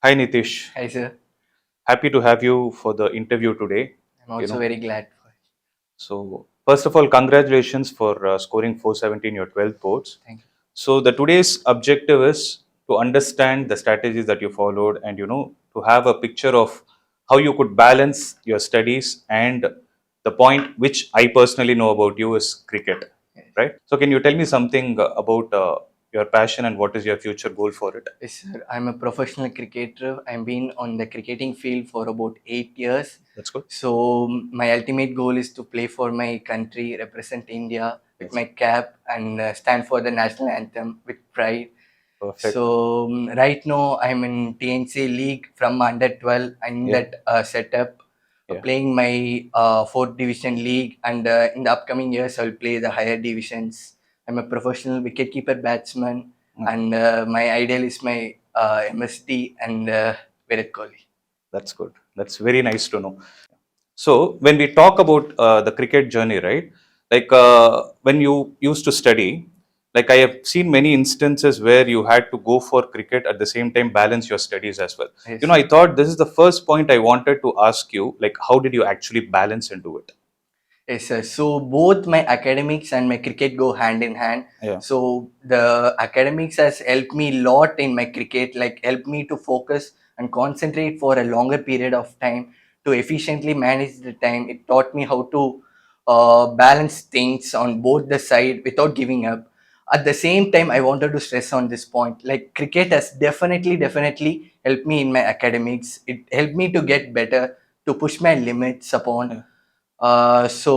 Hi Nitish, Hi, sir. happy to have you for the interview today. I'm You also know, very glad for it. so first of all, congratulations for scoring 470 in your 12th boards. Thank you. So the today's objective is to understand the strategies that you followed, and to have a picture of how you could balance your studies. And the point which I personally know about you is cricket, Yes. right? So can you tell me something about your passion and what is your future goal for it? Yes, sir. I'm a professional cricketer. I've been on the cricketing field for about 8 years. That's good. So my ultimate goal is to play for my country, represent India with Yes. my cap, and stand for the national anthem with pride. Perfect. So right now I'm in TNC League from under 12 in Yeah. that setup, Yeah. playing my fourth division league, and in the upcoming years I'll play the higher divisions. I'm a professional wicketkeeper batsman, Okay. and my ideal is my MSD and Virat Kohli. That's good. That's very nice to know. So when we talk about the cricket journey, right? Like when you used to study, like I have seen many instances where you had to go for cricket at the same time balance your studies as well. Yes. I thought this is the first point I wanted to ask you. Like, how did you actually balance into it? Yes, sir. So both my academics and my cricket go hand in hand. Yeah. So the academics has helped me a lot in my cricket, like helped me to focus and concentrate for a longer period of time to efficiently manage the time. It taught me how to balance things on both the side without giving up. At the same time, I wanted to stress on this point. Like cricket has definitely helped me in my academics. It helped me to get better, to push my limits upon. Yeah. So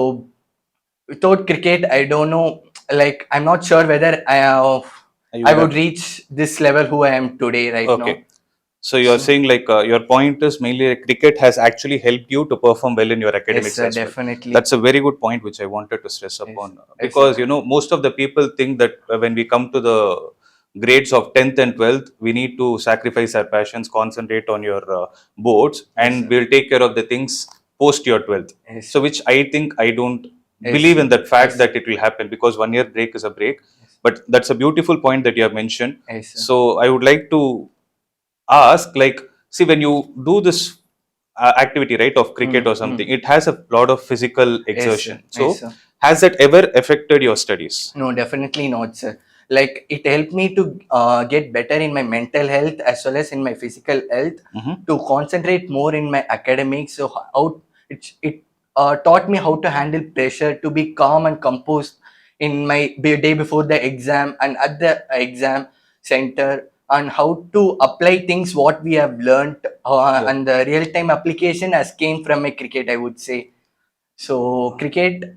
without cricket, I don't know. Like I'm not sure whether You I would would have. reach this level who I am today right now. Okay. So you're So saying like your point is mainly like cricket has actually helped you to perform well in your yes, academics sir, as well. definitely. That's a very good point which I wanted to stress Yes, upon yes, sir. because most of the people think that when we come to the grades of 10th and 12th, we need to sacrifice our passions, concentrate on your boards, Yes, and sir. we'll take care of the things post your 12th. Yes, So which I think I don't yes, believe in that fact yes, that it will happen because 1 year break is a break. yes, But that's a beautiful point that you have mentioned. yes, sir. So I would like to ask like, see, when you do this activity, right, of cricket or something, it has a lot of physical Yes, sir. exertion. Yes, So sir. has that ever affected your studies? No, definitely not, sir. Like it helped me to get better in my mental health as well as in my physical health, Hmm. to concentrate more in my academics. So how it taught me how to handle pressure, to be calm and composed in my day before the exam and at the exam center, and how to apply things what we have learned, Yeah. and the real time application has came from my cricket, I would say. So cricket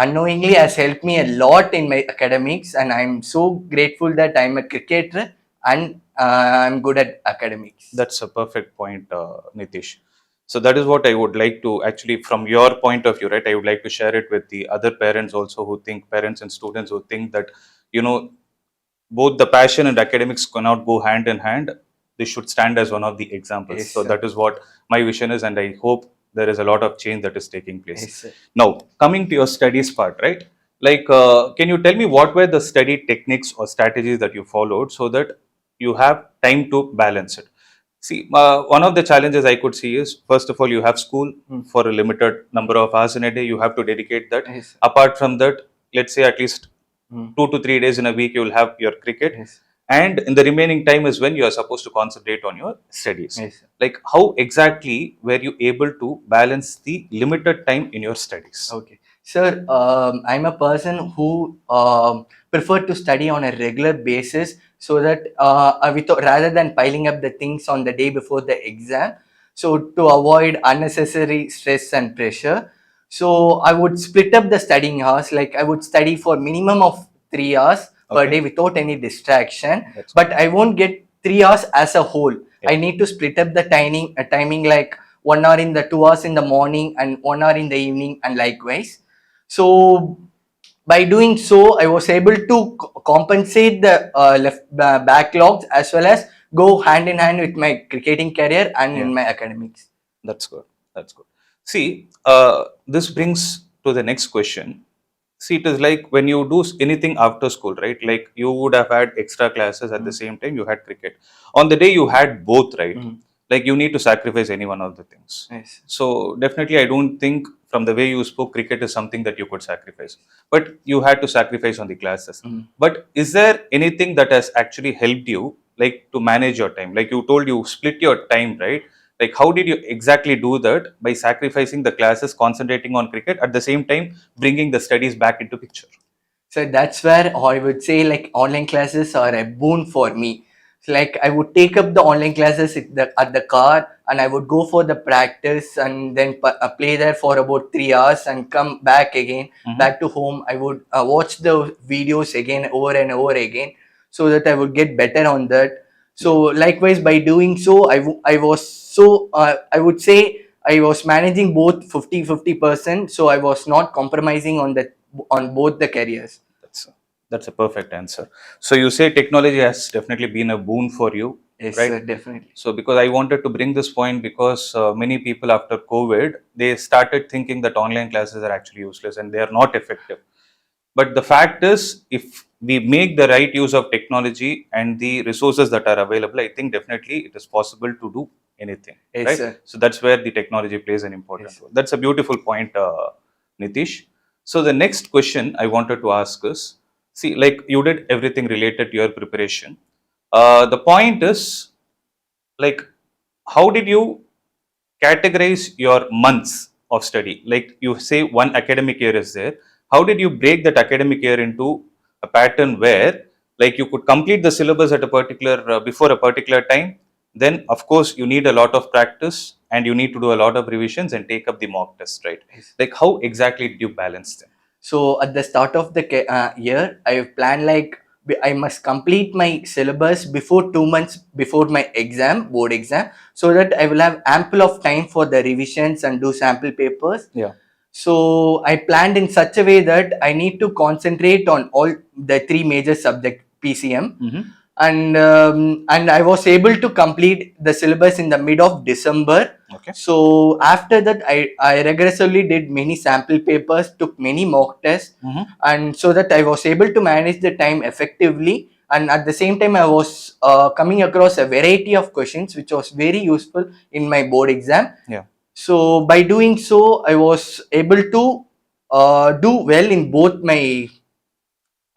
unknowingly has helped me a lot in my academics, and I'm so grateful that I'm a cricketer and I'm good at academics. That's a perfect point, Nitish. So that is what I would like to actually, from your point of view, right? I would like to share it with the other parents also who think, parents and students who think that, you know, both the passion and academics cannot go hand in hand. They should stand as one of the examples. Yes, So sir. that is what my vision is, and I hope there is a lot of change that is taking place. Yes, sir. Now, coming to your studies part, right? Like, can you tell me what were the study techniques or strategies that you followed so that you have time to balance it? See, one of the challenges I could see is first of all, you have school Hmm. for a limited number of hours in a day. You have to dedicate that. Yes, sir. Apart from that, let's say at least Hmm. 2 to 3 days in a week, you will have your cricket. Yes. And in the remaining time is when you are supposed to concentrate on your studies. Yes, sir. Like, how exactly were you able to balance the limited time in your studies? Okay. Sir, I'm a person who prefer to study on a regular basis, so that rather than piling up the things on the day before the exam, so to avoid unnecessary stress and pressure. So I would split up the studying hours, like I would study for minimum of 3 hours per Okay. day without any distraction, That's but I won't get 3 hours as a whole. Yeah. I need to split up the timing like 1 hour in the 2 hours in the morning and 1 hour in the evening, and likewise. So by doing so, I was able to compensate the left backlogs as well as go hand in hand with my cricketing career and Yeah. in my academics. That's good. That's good. See, this brings to the next question. See, it is like when you do anything after school, right? Like you would have had extra classes at the Mm. same time you had cricket. On the day you had both, right? Mm. Like you need to sacrifice any one of the things. Yes. So definitely, I don't think from the way you spoke, cricket is something that you could sacrifice. But you had to sacrifice on the classes. Mm. But is there anything that has actually helped you, like to manage your time? Like you told you split your time, right? Like how did you exactly do that by sacrificing the classes, concentrating on cricket at the same time bringing the studies back into picture? So that's where I would say like online classes are a boon for me. So like I would take up the online classes at the car, and I would go for the practice and then play there for about 3 hours and come back again Mhm. back to home. I would watch the videos again over and over again so that I would get better on that. So Yeah, likewise by doing so, I was so I would say I was managing both 50-50%. So I was not compromising on the on both the careers. that's a, that's a perfect answer. So you say technology has definitely been a boon for you, Yes, right? sir, definitely. So because I wanted to bring this point because many people after COVID they started thinking that online classes are actually useless and they are not effective. But the fact is, if we make the right use of technology and the resources that are available, I think definitely it is possible to do anything, Yes, right? sir. So that's where the technology plays an Yes, important sir. role. That's a beautiful point, Nitish. So the next question I wanted to ask is, see, like you did everything related to your preparation. The point is, like, how did you categorize your months of study? Like you say, one academic year is there. How did you break that academic year into a pattern where, like, you could complete the syllabus at a particular before a particular time? Then, of course, you need a lot of practice and you need to do a lot of revisions and take up the mock test, right? Yes. Like, how exactly did you balance them? So at the start of the year, I planned like I must complete my syllabus before 2 months before my board exam, so that I will have ample of time for the revisions and do sample papers. Yeah. So I planned in such a way that I need to concentrate on all the three major subject PCM, Mm-hmm. and I was able to complete the syllabus in the mid of December. Okay. So after that, I regressively did many sample papers, took many mock tests, Mm-hmm. and so that I was able to manage the time effectively. And at the same time, I was coming across a variety of questions, which was very useful in my board exam. Yeah. So by doing so, I was able to do well in both my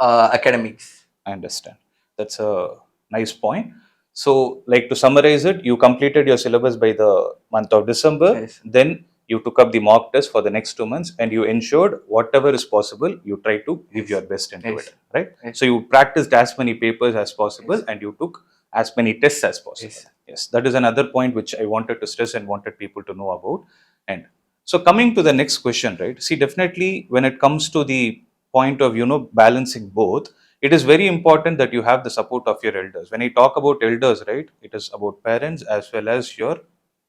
academics. I understand. That's a nice point. So, like to summarize it, you completed your syllabus by the month of December. Yes. Then you took up the mock test for the next 2 months, and you ensured whatever is possible, you try to give Yes. your best into Yes. it. Right. Yes. So you practiced as many papers as possible, Yes. and you took as many tests as possible. Yes. Yes, that is another point which I wanted to stress and wanted people to know about. And so coming to the next question, right? See, definitely when it comes to the point of balancing both, it is very important that you have the support of your elders. When I talk about elders, right, it is about parents as well as your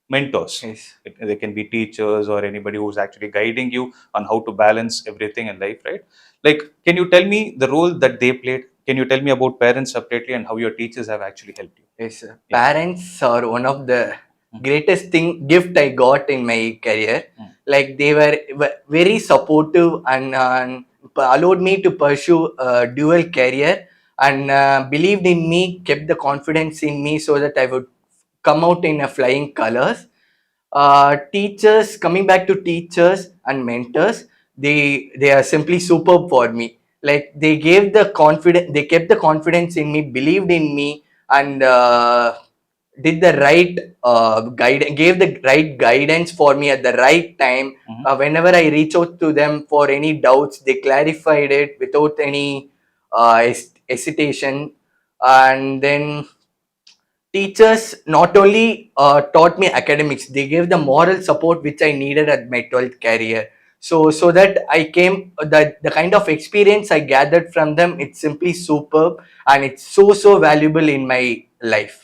mentors. Yes. They can be teachers or anybody who's actually guiding you on how to balance everything in life, right? Like, can you tell me the role that they played? Can you tell me about parents separately and how your teachers have actually helped you? Yes, sir. Yeah. Parents are one of the Mm. greatest thing gift I got in my career. Mm. Like they were very supportive and allowed me to pursue a dual career, and believed in me, kept the confidence in me so that I would come out in a flying colors. Teachers, coming back to teachers and mentors, they are simply superb for me. Like they gave the confidence, they kept the confidence in me, believed in me, and did the right gave the right guidance for me at the right time. Mhm. Whenever I reach out to them for any doubts, they clarified it without any hesitation. And then teachers not only taught me academics, they gave the moral support which I needed at my 12th career. So that I came, the kind of experience I gathered from them, it's simply superb, and it's so valuable in my life.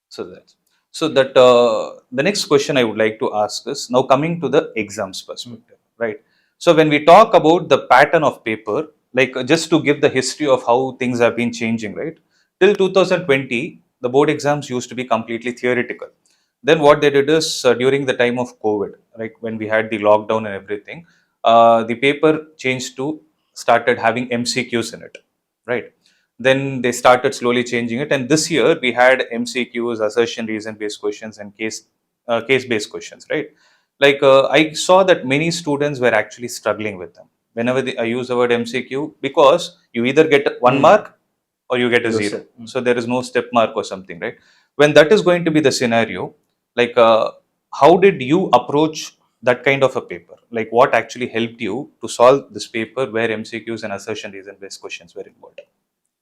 So that the next question I would like to ask is now coming to the exams Mm. perspective, right? So when we talk about the pattern of paper, like just to give the history of how things have been changing, right? Till 2020, the board exams used to be completely theoretical. Then what they did is during the time of COVID, right, when we had the lockdown and everything, the paper changed to started having MCQs in it, right? Then they started slowly changing it, and this year we had MCQs, assertion reason based questions, and case based questions, right? Like I saw that many students were actually struggling with them whenever I use the word MCQ, because you either get one Hmm. mark or you get a Yes, zero. sir. So there is no step mark or something, right? When that is going to be the scenario, like how did you approach that kind of a paper? Like what actually helped you to solve this paper where MCQs and assertion reason based questions were involved?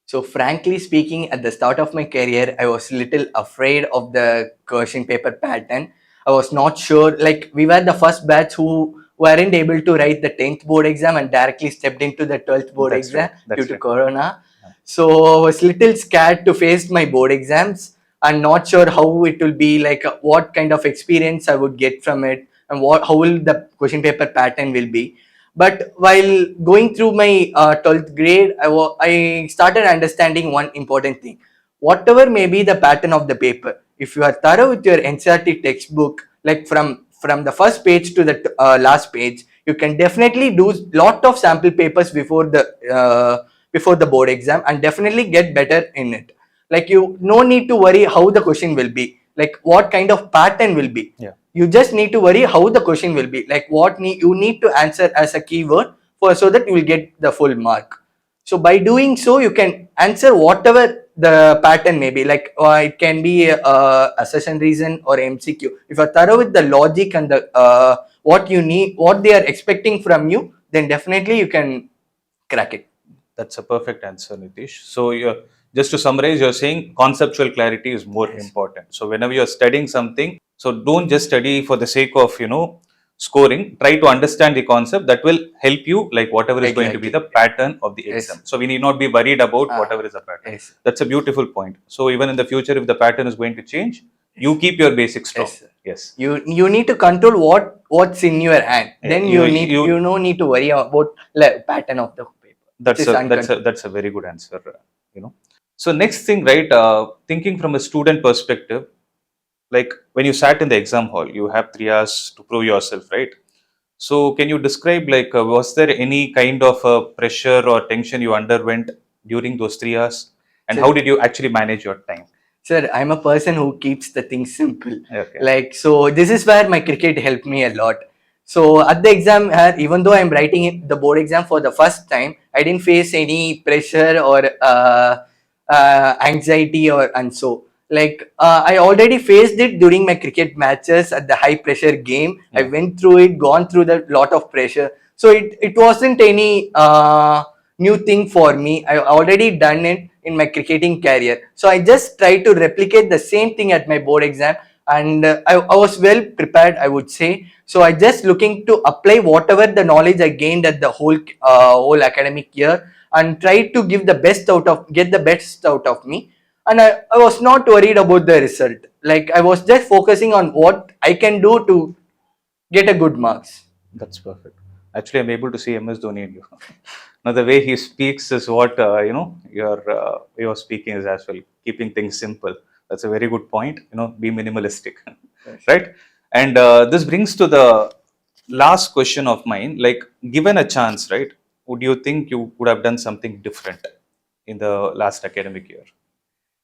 So frankly speaking, at the start of my career, I was little afraid of the question paper pattern. I was not sure. Like we were the first batch who weren't able to write the 10th board exam and directly stepped into the 12th board That's exam right. due That's to right. Corona. So I was little scared to face my board exams and not sure how it will be, like what kind of experience I would get from it, and what how will the question paper pattern will be. But while going through my 12th grade, I started understanding one important thing. Whatever may be the pattern of the paper, if you are thorough with your NCRT textbook, like from the first page to the last page, you can definitely do lot of sample papers before the board exam and definitely get better in it. Like you no need to worry how the question will be, like what kind of pattern will be. Yeah. You just need to worry how the question will be, like you need to answer as a keyword for, so that you will get the full mark. So by doing so, you can answer whatever the pattern may be, like it can be a session reason or MCQ. If you're thorough with the logic and the what you need, what they are expecting from you, then definitely you can crack it. That's a perfect answer, Nitish. So, just to summarize, you're saying conceptual clarity is more Yes. important. So, whenever you're studying something, so don't just study for the sake of scoring. Try to understand the concept that will help you, like whatever is going to be the Exactly. pattern of the exam. Yes. So, we need not be worried about Ah. whatever is the pattern. Yes. That's a beautiful point. So, even in the future, if the pattern is going to change, you Yes. keep your basics strong. Yes, sir. Yes. You need to control what's in your hand. Yeah, Then you no need to worry about pattern of the paper, which that's is a uncontrolled. that's a very good answer. So next thing, right? Thinking from a student perspective, like when you sat in the exam hall, you have 3 hours to prove yourself, right? So can you describe, like, was there any kind of pressure or tension you underwent during those 3 hours, and So how did you actually manage your time? sir, I'm a person who keeps the things simple. Okay. Like, so this is where my cricket helped me a lot. So at the exam, even though I'm writing the board exam for the first time, I didn't face any pressure or anxiety or and so. Like I already faced it during my cricket matches at the high pressure game. I Yeah. went through it, gone through the lot of pressure. So it wasn't any new thing for me. I already done it in my cricketing career. So I just try to replicate the same thing at my board exam, and I was well prepared, I would say. So I just looking to apply whatever the knowledge I gained at the whole academic year and try to get the best out of me. And I was not worried about the result. Like I was just focusing on what I can do to get a good marks. That's perfect. Actually, I'm able to see MS Dhoni in you. Now, the way he speaks is what your way of speaking is as well. Keeping things simple. That's a very good point. Be minimalistic, Yes. right? And this brings to the last question of mine. Like, given a chance, right? Would you think you would have done something different in the last academic year?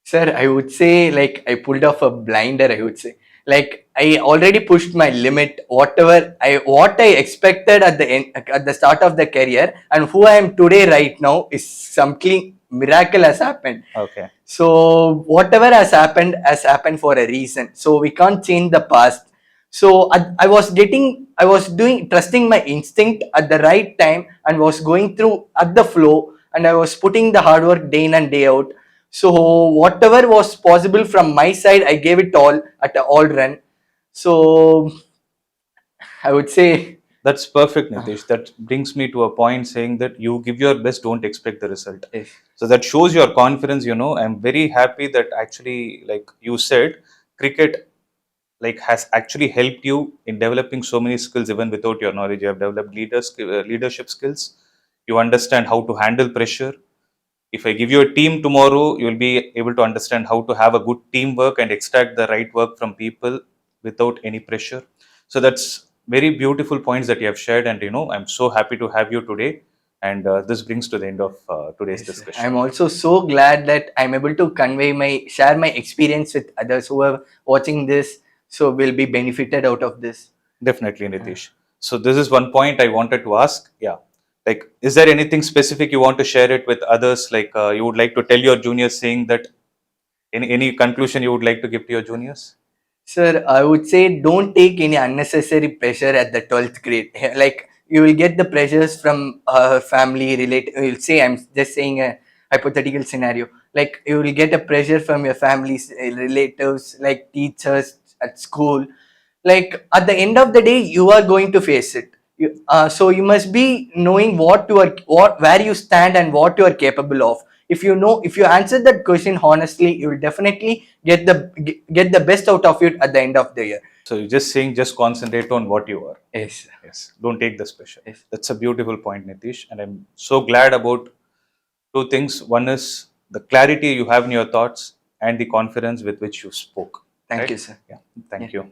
Sir, I would say like I pulled off a blinder, I would say. Like I already pushed my limit, what I expected at the end at the start of the career, and who I am today right now is something miracle has happened. Okay. So whatever has happened for a reason. So we can't change the past. So I was doing trusting my instinct at the right time and was going through at the flow, and I was putting the hard work day in and day out. So whatever was possible from my side, I gave it all at the all run. So I would say, That's perfect, Nitish. That brings me to a point saying that you give your best, don't expect the result. yes, So that shows your confidence. I'm very happy that actually, like you said, cricket like has actually helped you in developing so many skills even without your knowledge. You have developed leadership skills. You understand how to handle pressure. If I give you a team tomorrow, you'll be able to understand how to have a good teamwork and extract the right work from people without any pressure. So very beautiful points that you have shared, and I'm so happy to have you today. And this brings to the end of today's Yes, discussion. I'm also so glad that I'm able to share my experience with others who are watching this, so will be benefited out of this. Definitely, Nitish. So this is one point I wanted to ask. Yeah, like, is there anything specific you want to share it with others? Like, you would like to tell your juniors, saying that any conclusion you would like to give to your juniors? Sir, I would say don't take any unnecessary pressure at the 12th grade. Like you will get the pressures from family, relate. You'll say I'm just saying a hypothetical scenario. Like you will get a pressure from your families, relatives, like teachers at school. Like at the end of the day, you are going to face it. So you must be knowing what where you stand and what you are capable of. If you know, if you answer that question honestly, you will definitely get the best out of it at the end of the year. So you're just saying, just concentrate on what you are. Yes. Yes, don't take this pressure. Yes. That's a beautiful point, Nitish, and I'm so glad about two things. One is the clarity you have in your thoughts and the confidence with which you spoke. Thank Right? you, sir. Yeah. Thank Yeah. you.